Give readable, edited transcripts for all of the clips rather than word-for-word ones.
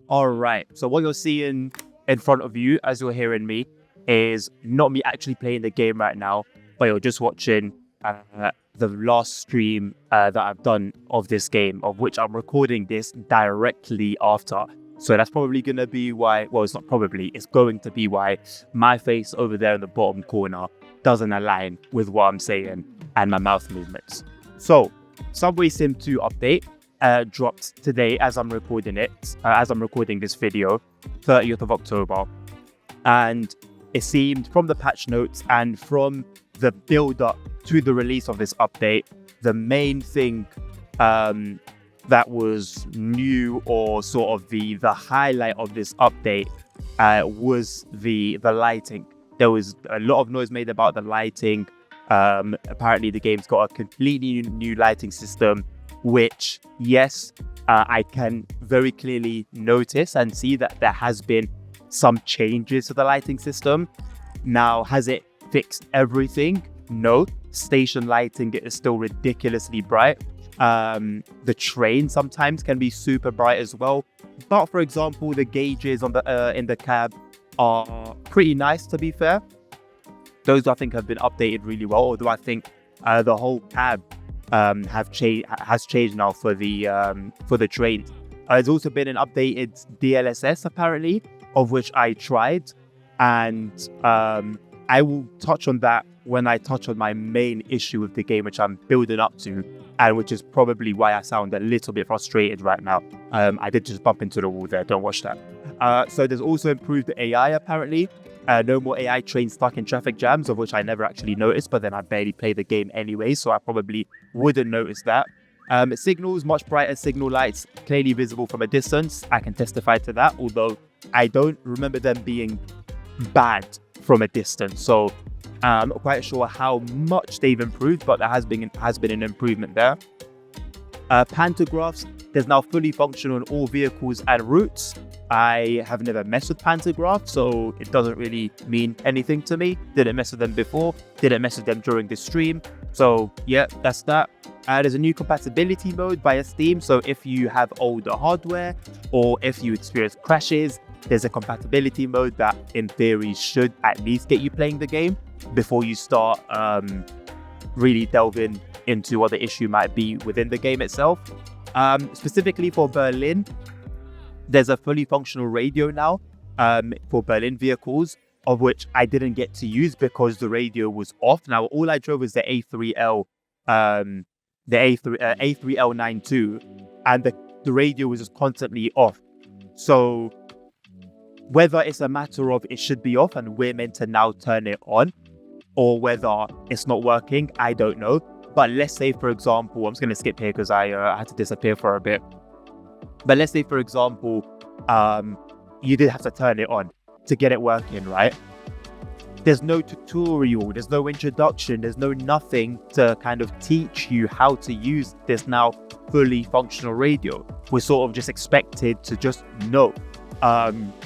All right. So what you're seeing in front of you as you're hearing me is not me actually playing the game right now, but you're just watching the last stream that I've done of this game, of which I'm recording this directly after. So that's probably going to be why, well, it's not probably, it's going to be why my face over there in the bottom corner doesn't align with what I'm saying and my mouth movements. So SubwaySim 2 update dropped today as I'm recording it, as I'm recording this video, 30th of October. And it seemed from the patch notes and from the build up to the release of this update, the main thing that was new, or sort of the highlight of this update, was the lighting. There was a lot of noise made about the lighting. Apparently the game's got a completely new lighting system, which, yes, I can very clearly notice and see that there has been some changes to the lighting system. Now, has it fixed everything? No. Station lighting is still ridiculously bright. The train sometimes can be super bright as well. But for example, the gauges on the in the cab are pretty nice, to be fair. Those, I think, have been updated really well, although I think the whole cab has changed now for the trains. There's also been an updated DLSS apparently, of which I tried, and I will touch on that when I touch on my main issue with the game, which I'm building up to, and which is probably why I sound a little bit frustrated right now. I did just bump into the wall there, don't watch that. So there's also improved AI apparently. No more AI trains stuck in traffic jams, of which I never actually noticed, but then I barely play the game anyway, so I probably wouldn't notice that. Signals, much brighter signal lights, clearly visible from a distance. I can testify to that, although I don't remember them being bad from a distance. So I'm not quite sure how much they've improved, but there has been an improvement there. Pantographs, there's now fully functional on all vehicles and routes. I have never messed with pantographs, so it doesn't really mean anything to me. Didn't mess with them before, didn't mess with them during the stream. So yeah, that's that. There's a new compatibility mode via Steam, so if you have older hardware or if you experience crashes, there's a compatibility mode that in theory should at least get you playing the game before you start really delving into what the issue might be within the game itself. Specifically for Berlin, there's a fully functional radio now for Berlin vehicles, of which I didn't get to use because the radio was off. Now, all I drove was the A3L, A3L92, and the radio was just constantly off. So whether it's a matter of it should be off and we're meant to now turn it on, or whether it's not working, I don't know. But let's say, for example, I'm just going to skip here because I had to disappear for a bit. But let's say, for example, you did have to turn it on to get it working, right? There's no tutorial, there's no introduction, there's no nothing to kind of teach you how to use this now fully functional radio. We're sort of just expected to just know.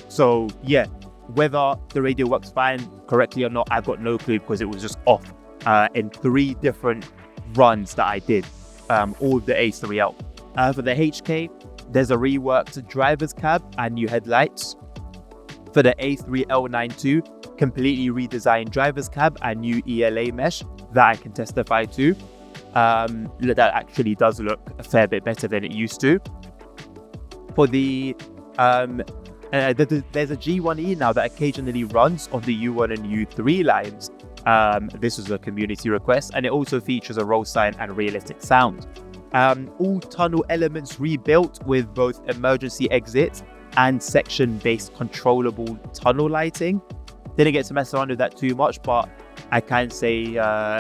So yeah, whether the radio works fine, correctly or not, I've got no clue because it was just off in 3 different runs that I did, all of the A3L. For the HK, there's a reworked driver's cab and new headlights. For the A3L92, completely redesigned driver's cab and new ELA mesh that I can testify to. That actually does look a fair bit better than it used to. For the there's a G1E now that occasionally runs on the U1 and U3 lines. This was a community request, and it also features a roll sign and realistic sound. All tunnel elements rebuilt with both emergency exits and section-based controllable tunnel lighting. Didn't get to mess around with that too much, but I can say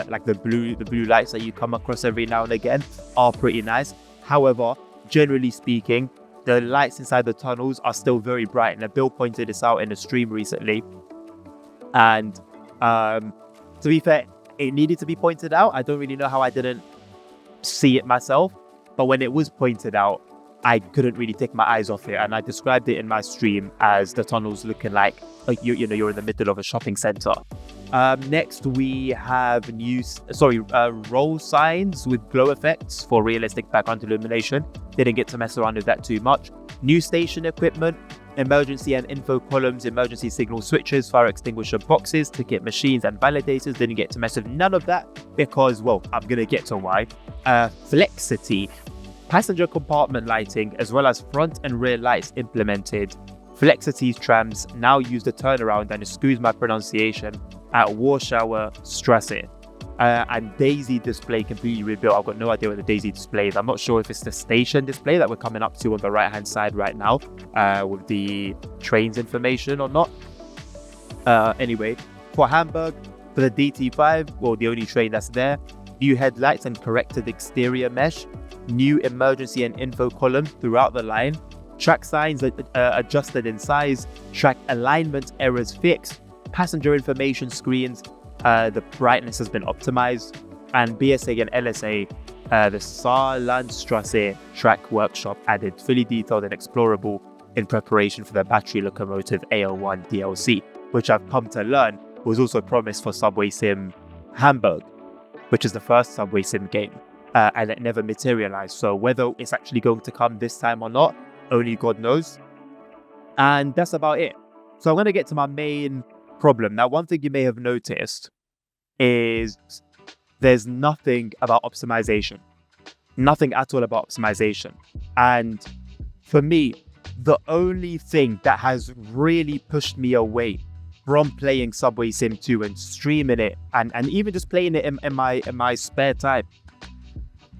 like the blue lights that you come across every now and again are pretty nice. However, generally speaking, the lights inside the tunnels are still very bright, and Bill pointed this out in a stream recently. And to be fair, it needed to be pointed out. I don't really know how I didn't see it myself, but when it was pointed out, I couldn't really take my eyes off it, and I described it in my stream as the tunnels looking like you're in the middle of a shopping center. Next, we have roll signs with glow effects for realistic background illumination. Didn't get to mess around with that too much. New station equipment, emergency and info columns, emergency signal switches, fire extinguisher boxes, ticket machines and validators. Didn't get to mess with none of that because, well, I'm going to get to why. Flexity, passenger compartment lighting, as well as front and rear lights implemented. Flexity's trams now use the turnaround, and excuse my pronunciation, at Warschauer Strasse. And Daisy display completely rebuilt. I've got no idea what the Daisy display is. I'm not sure if it's the station display that we're coming up to on the right hand side right now with the trains information or not. Anyway, for Hamburg, for the DT5, well, the only train that's there, new headlights and corrected exterior mesh, new emergency and info column throughout the line, track signs adjusted in size, track alignment errors fixed, passenger information screens, the brightness has been optimized, and BSA and LSA, the Saarlandstrasse track workshop added, fully detailed and explorable in preparation for the battery locomotive AL1 DLC, which I've come to learn was also promised for SubwaySim Hamburg, which is the first SubwaySim game, and it never materialized. So whether it's actually going to come this time or not, only God knows. And that's about it. So I'm going to get to my main problem. Now, one thing you may have noticed is there's nothing about optimization. Nothing at all about optimization. And for me, the only thing that has really pushed me away from playing SubwaySim 2 and streaming it and even just playing it in my spare time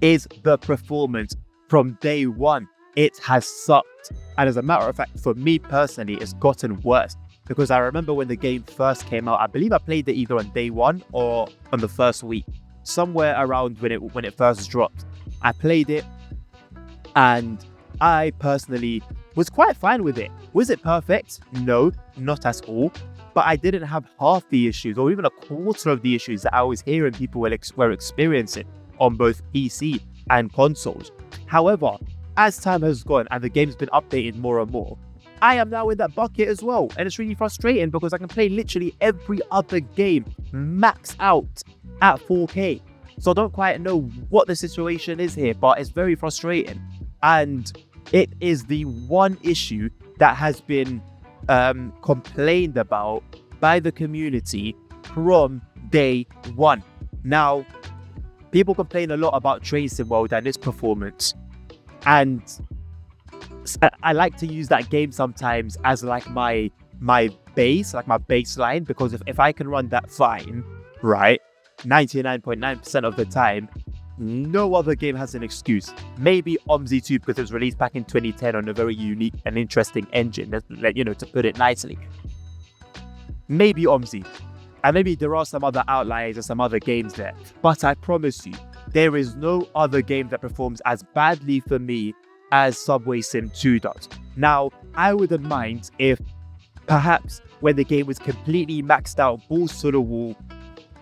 is the performance. From day one, it has sucked. And as a matter of fact, for me personally, it's gotten worse. Because I remember when the game first came out, I believe I played it either on day one or on the first week, somewhere around when it first dropped. I played it and I personally was quite fine with it. Was it perfect? No, not at all. But I didn't have half the issues or even a quarter of the issues that I was hearing people were experiencing on both PC and consoles. However, as time has gone and the game's been updated more and more, I am now in that bucket as well. And it's really frustrating because I can play literally every other game max out at 4K. So I don't quite know what the situation is here, but it's very frustrating. And it is the one issue that has been complained about by the community from day one. Now, people complain a lot about Train Sim World and its performance. And I like to use that game sometimes as like my base, like my baseline, because if I can run that fine, right, 99.9% of the time, no other game has an excuse. Maybe OMSI 2 because it was released back in 2010 on a very unique and interesting engine, to put it nicely. Maybe OMSI. And maybe there are some other outliers and some other games there. But I promise you, there is no other game that performs as badly for me as SubwaySim 2 does. Now, I wouldn't mind if perhaps when the game was completely maxed out, balls to the wall,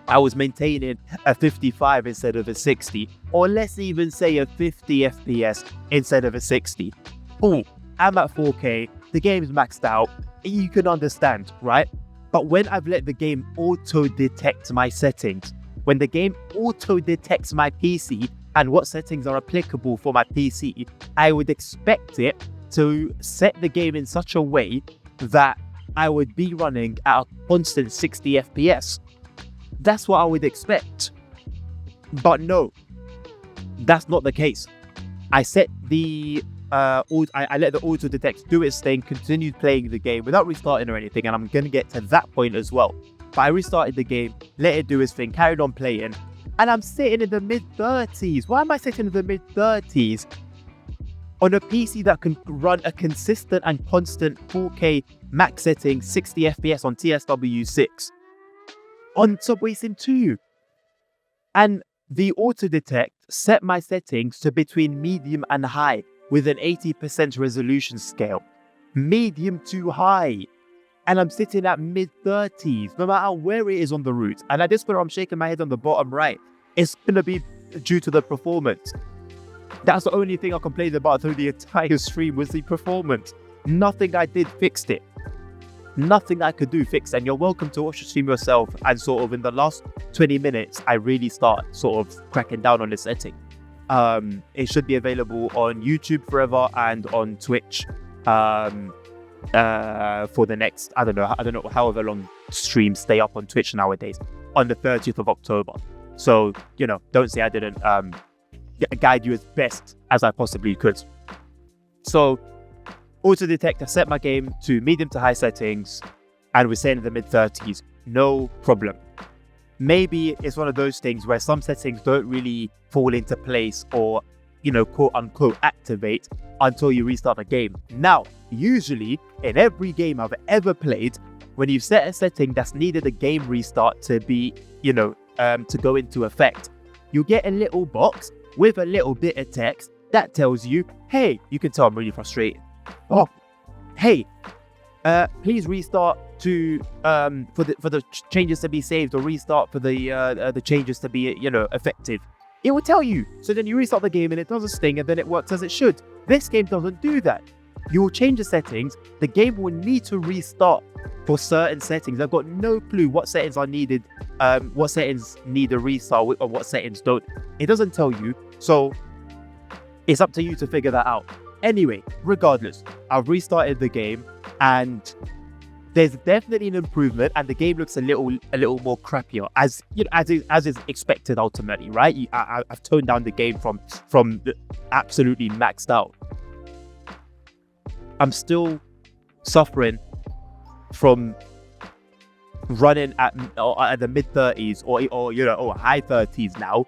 I was maintaining a 55 instead of a 60, or let's even say a 50 FPS instead of a 60. Oh, I'm at 4K, the game's maxed out, you can understand, right? But when I've let the game auto-detect my settings, when the game auto-detects my PC and what settings are applicable for my PC, I would expect it to set the game in such a way that I would be running at a constant 60 FPS. That's what I would expect. But no, that's not the case. I set the I let the auto detect do its thing, continued playing the game without restarting or anything, and I'm gonna get to that point as well. But I restarted the game, let it do its thing, carried on playing, and I'm sitting in the mid-30s. Why am I sitting in the mid-30s on a PC that can run a consistent and constant 4K max setting, 60 FPS on TSW6 on SubwaySim 2? And the auto detect set my settings to between medium and high with an 80% resolution scale. Medium to high. And I'm sitting at mid-30s, no matter where it is on the route. And at this point, I'm shaking my head on the bottom right. It's going to be due to the performance. That's the only thing I complained about through the entire stream was the performance. Nothing I did fixed it. Nothing I could do fixed. And you're welcome to watch the stream yourself. And sort of in the last 20 minutes, I really start sort of cracking down on the setting. It should be available on YouTube forever and on Twitch for the next, I don't know, however long streams stay up on Twitch nowadays, on the 30th of October. So, don't say I didn't guide you as best as I possibly could. So, auto detect, I set my game to medium to high settings, and we're saying in the mid 30s, no problem. Maybe it's one of those things where some settings don't really fall into place or, quote unquote, activate until you restart the game. Now, usually in every game I've ever played, when you've set a setting that's needed a game restart to be, to go into effect, you get a little box with a little bit of text that tells you, hey, you can tell I'm really frustrated. Oh, hey, please restart to for the changes to be saved, or restart for the changes to be effective. It will tell you. So then you restart the game and it does a sting, and then it works as it should. This game doesn't do that. You will change the settings. The game will need to restart for certain settings. I've got no clue what settings are needed, what settings need a restart or what settings don't. It doesn't tell you. So it's up to you to figure that out. Anyway, regardless, I've restarted the game and there's definitely an improvement, and the game looks a little more crappier, as is expected ultimately, right? I've toned down the game from absolutely maxed out. I'm still suffering from running at the mid 30s or high 30s now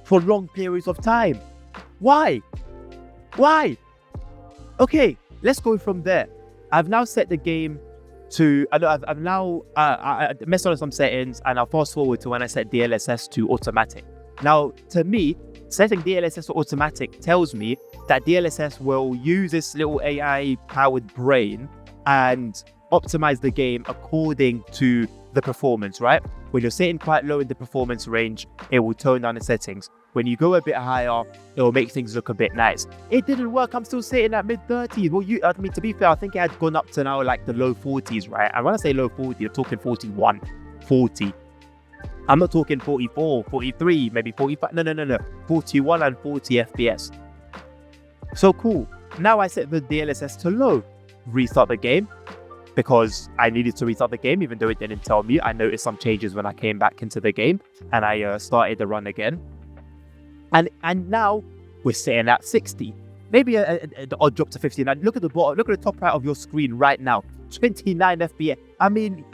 for long periods of time. Why? Okay, let's go from there. I've now set the game to, I've now messed on some settings, and I'll fast forward to when I set DLSS to automatic. Now, to me, setting DLSS to automatic tells me that DLSS will use this little AI-powered brain and optimize the game according to the performance, right? When you're sitting quite low in the performance range, it will tone down the settings. When you go a bit higher, it will make things look a bit nice. It didn't work. I'm still sitting at mid 30s. Well, to be fair, I think it had gone up to now like the low 40s, right? And when I say low 40, I'm talking 41, 40. I'm not talking 44, 43, maybe 45. No. 41 and 40 FPS. So cool. Now I set the DLSS to low. Restart the game, because I needed to restart the game, even though it didn't tell me. I noticed some changes when I came back into the game and I started the run again. And now we're sitting at 60. Maybe an odd drop to 59. Look at the bottom. Look at the top right of your screen right now. 29 FPS. I mean,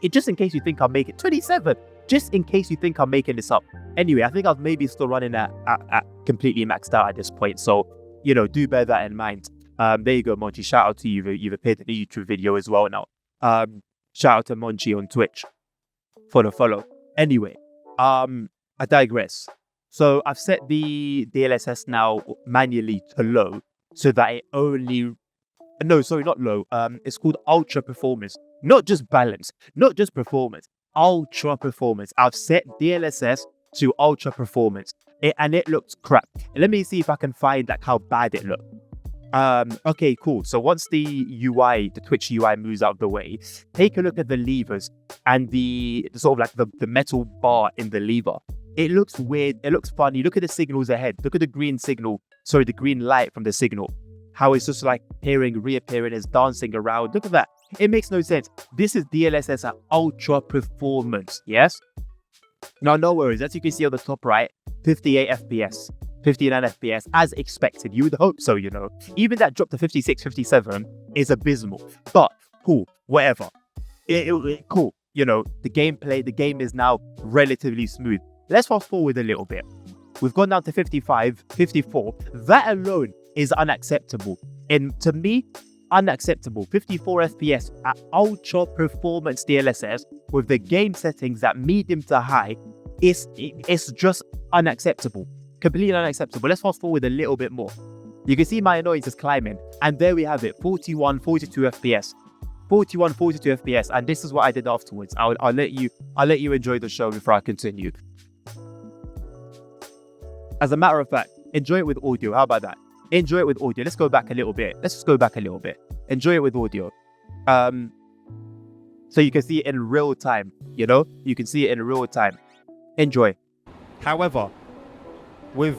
just in case you think I'm making 27. Just in case you think I'm making this up. Anyway, I think I was maybe still running at completely maxed out at this point. So, do bear that in mind. There you go, Monchi. Shout out to you. You've appeared in a YouTube video as well now. Shout out to Monchi on Twitch for the follow. Anyway, I digress. So I've set the DLSS now manually to low, so that it only... No, sorry, not low. It's called ultra performance. Not just balance, not just performance. Ultra performance. I've set DLSS to ultra performance. And it looks crap. Let me see if I can find how bad it looked. Okay, cool. So once the UI, the Twitch UI moves out of the way, take a look at the levers and the sort of like the metal bar in the lever. It looks weird. It looks funny. Look at the signals ahead. Look at the green light from the signal. How it's just like reappearing, it's dancing around. Look at that. It makes no sense. This is DLSS at ultra performance. Yes? Now, no worries. As you can see on the top right, 58 FPS. 59 FPS, as expected. You would hope so, Even that drop to 56, 57 is abysmal. But cool, whatever. Cool. The game is now relatively smooth. Let's fast forward a little bit. We've gone down to 55, 54. That alone is unacceptable. And to me, unacceptable. 54 FPS at ultra performance DLSS with the game settings at medium to high it's just unacceptable. Completely unacceptable. Let's fast forward a little bit more. You can see my annoyance is climbing. And there we have it. 41, 42 FPS. 41, 42 FPS. And this is what I did afterwards. I'll let you enjoy the show before I continue. As a matter of fact, enjoy it with audio. How about that? Enjoy it with audio. Let's go back a little bit. Enjoy it with audio. So you can see it in real time. You can see it in real time. Enjoy. However, with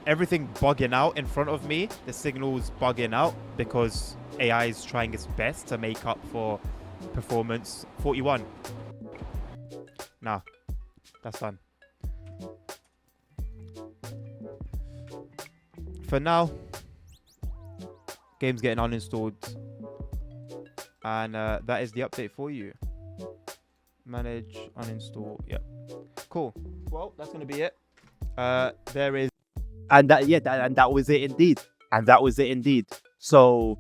everything bugging out in front of me. The signal's bugging out because AI is trying its best to make up for performance. 41. Nah, that's done. For now, game's getting uninstalled. And that is the update for you. Manage, uninstall. Yep. Cool. Well, that's going to be it. There is. And that was it indeed. And that was it indeed. So,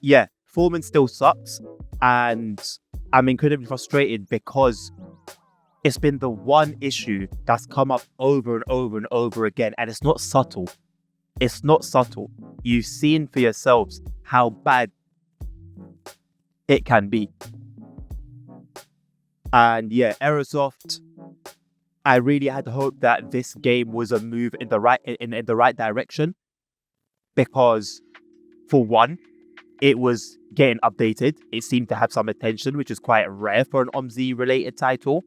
yeah, performance still sucks. And I'm incredibly frustrated because it's been the one issue that's come up over and over and over again. And it's not subtle. It's not subtle. You've seen for yourselves how bad it can be. And yeah, Aerosoft, I really had hope that this game was a move in the right direction, because for one, it was getting updated. It seemed to have some attention, which is quite rare for an OMZ related title.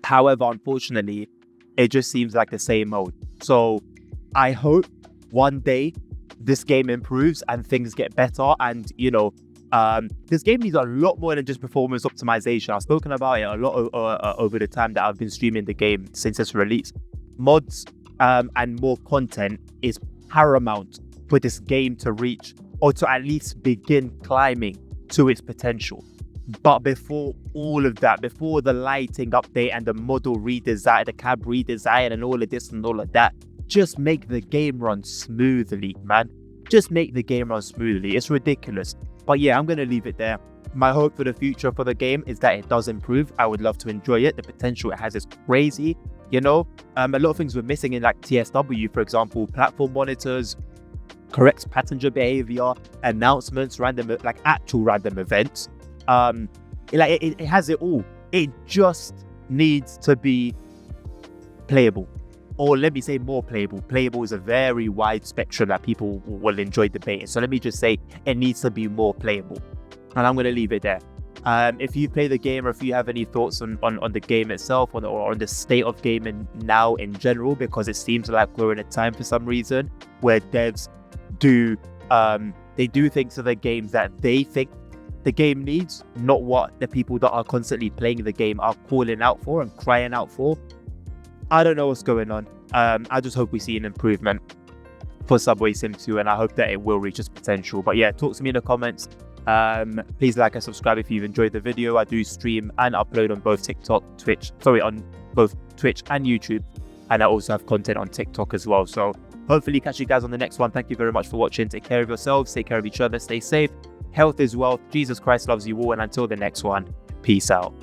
However, unfortunately, it just seems like the same mode. So I hope one day this game improves and things get better. And this game needs a lot more than just performance optimization. I've spoken about it a lot over the time that I've been streaming the game since its release. Mods and more content is paramount for this game to reach, or to at least begin climbing to its potential. But before all of that, before the lighting update and the model redesign, the cab redesign and all of this and all of that, just make the game run smoothly, man. Just make the game run smoothly. It's ridiculous. But yeah, I'm going to leave it there. My hope for the future for the game is that it does improve. I would love to enjoy it. The potential it has is crazy. A lot of things were missing in like TSW, for example, platform monitors, correct passenger behavior, announcements, actual random events. It has it all. It just needs to be playable. Or let me say more playable. Playable is a very wide spectrum that people will enjoy debating. So let me just say it needs to be more playable. And I'm going to leave it there. If you play the game, or if you have any thoughts on the game itself, or on the state of gaming now in general, because it seems like we're in a time for some reason where devs do things to the games that they think the game needs, not what the people that are constantly playing the game are calling out for and crying out for. I don't know what's going on. I just hope we see an improvement for SubwaySim 2, and I hope that it will reach its potential. But yeah, talk to me in the comments. Please like and subscribe if you've enjoyed the video. I do stream and upload on both on both Twitch and YouTube, and I also have content on TikTok as well. So hopefully catch you guys on the next one. Thank you very much for watching. Take care of yourselves, take care of each other, stay safe. Health is wealth. Jesus Christ loves you all, and until the next one, peace out.